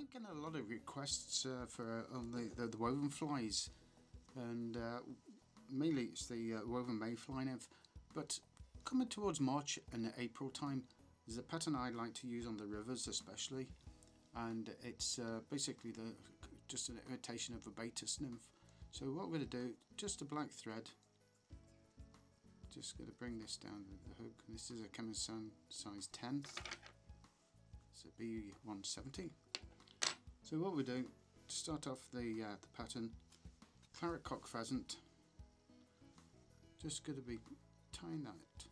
keep getting a lot of requests for on the woven flies, and mainly it's the woven mayfly nymph. But coming towards March and April time, there's a pattern I like to use on the rivers especially, and it's basically just an imitation of a BEATIS nymph. So what we're going to do, just a black thread, just going to bring this down with the hook. This is a camisole size 10, it's a B170. So what we do, to start off the pattern, claret cock pheasant, just going to be tying that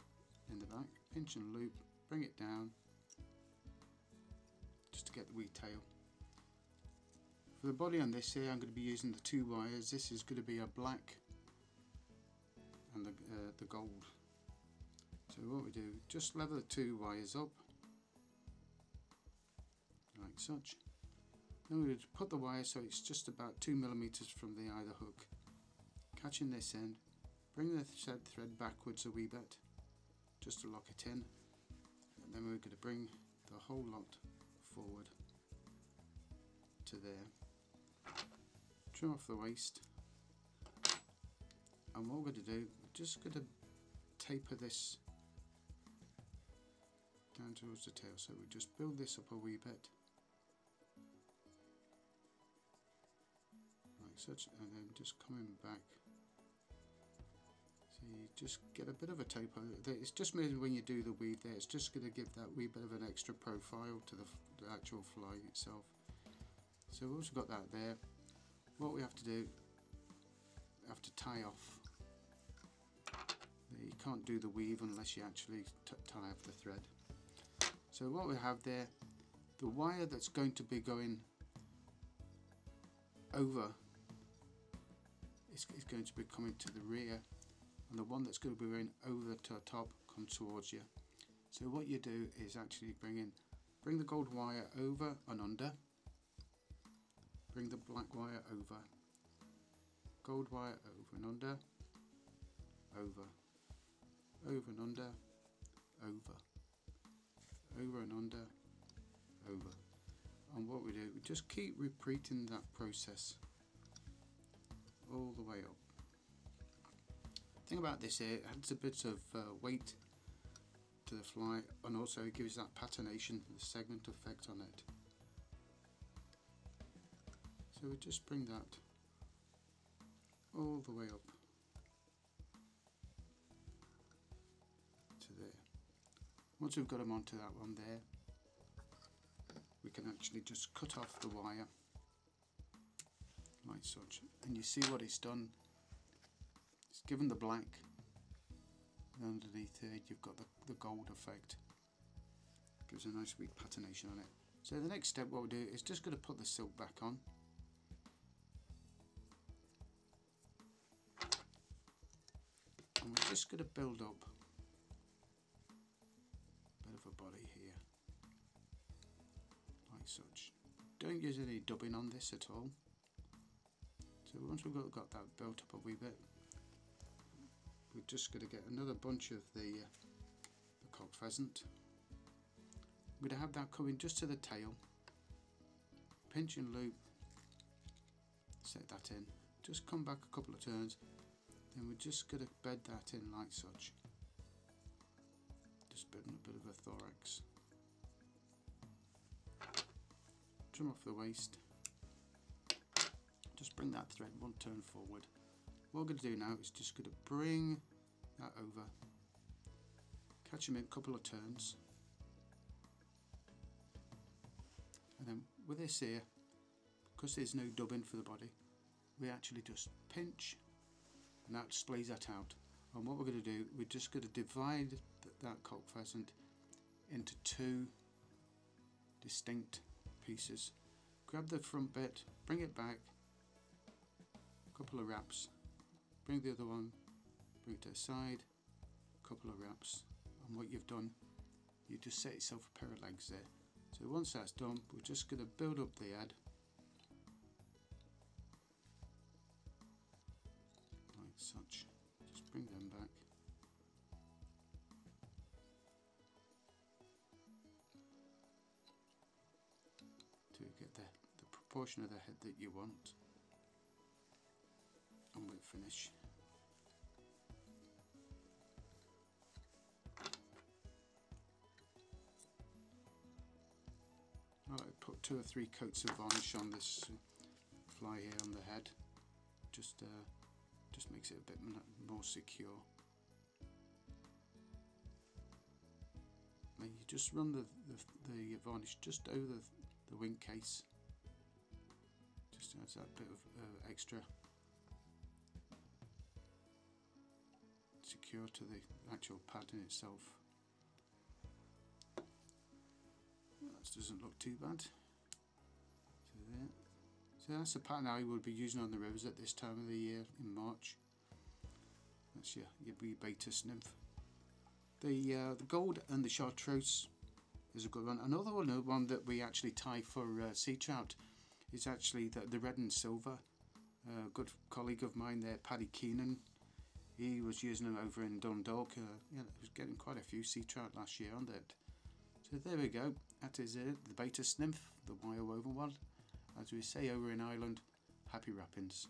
in the back, pinch and loop, bring it down just to get the wee tail. For the body on this here, I'm going to be using the 2 wires. This is going to be a black and the gold. So what we do, just level the 2 wires up like such. Then we would put the wire so it's just about 2 millimeters from the either hook, catching this end, bring the said thread backwards a wee bit just to lock it in, and then we're going to bring the whole lot forward to there, trim off the waist, and what we're going to do, we're just going to taper this down towards the tail. So we just build this up a wee bit like such, and then just coming back. So you just get a bit of a taper. It's just maybe when you do the weave there, it's just going to give that wee bit of an extra profile to the actual fly itself. So we've also got that there. What we have to do, we have to tie off. You can't do the weave unless you actually tie off the thread. So what we have there, the wire that's going to be going over is going to be coming to the rear, and the one that's going to be going over to the top comes towards you. So what you do is actually bring the gold wire over and under, bring the black wire over, gold wire over and under, over and under, over and under, over. And what we do, we just keep repeating that process all the way up. The thing about this here, it adds a bit of weight to the fly, and also it gives that patternation, the segment effect on it. So we just bring that all the way up to there. Once we've got them onto that one there, we can actually just cut off the wire like such, and you see what it's done. It's given the black, and underneath there you've got the gold effect. Gives a nice wee patternation on it. So the next step, what we'll do is just going to put the silk back on. And we're just going to build up a bit of a body here like such. Don't use any dubbing on this at all. So once we've got that built up a wee bit, we're just going to get another bunch of the cock pheasant. We're going to have that coming just to the tail, pinch and loop, set that in, just come back a couple of turns, then we're just going to bed that in like such, just building a bit of a thorax. Trim off the waist, just bring that thread one turn forward. What we're going to do now is just going to bring that over, catch him in a couple of turns, and then with this here, because there's no dubbing for the body, we actually just pinch, and that splays that out. And what we're going to do, we're just going to divide that cock pheasant into 2 distinct pieces. Grab the front bit, bring it back, a couple of wraps, bring the other one, bring it to the side, a couple of wraps, and what you've done, you just set yourself a pair of legs there. So once that's done, we're just going to build up the head like such. Just bring them back. get the proportion of the head that you want, and we'll finish. Alright, put 2 or 3 coats of varnish on this fly here on the head. Just makes it a bit more secure. And you just run the varnish just over the wing case. Just adds that bit of extra secure to the actual pattern itself. That doesn't look too bad. So that's the pattern I would be using on the rivers at this time of the year in March. That's your BEATIS nymph. The gold and the chartreuse is a good one. Another one that we actually tie for sea trout is actually the red and silver. A good colleague of mine there, Paddy Keenan, he was using them over in Dundalk. He was getting quite a few sea trout last year on that. So there we go. That is it. The BEATIS nymph, the wire woven one. As we say over in Ireland, happy wrappings.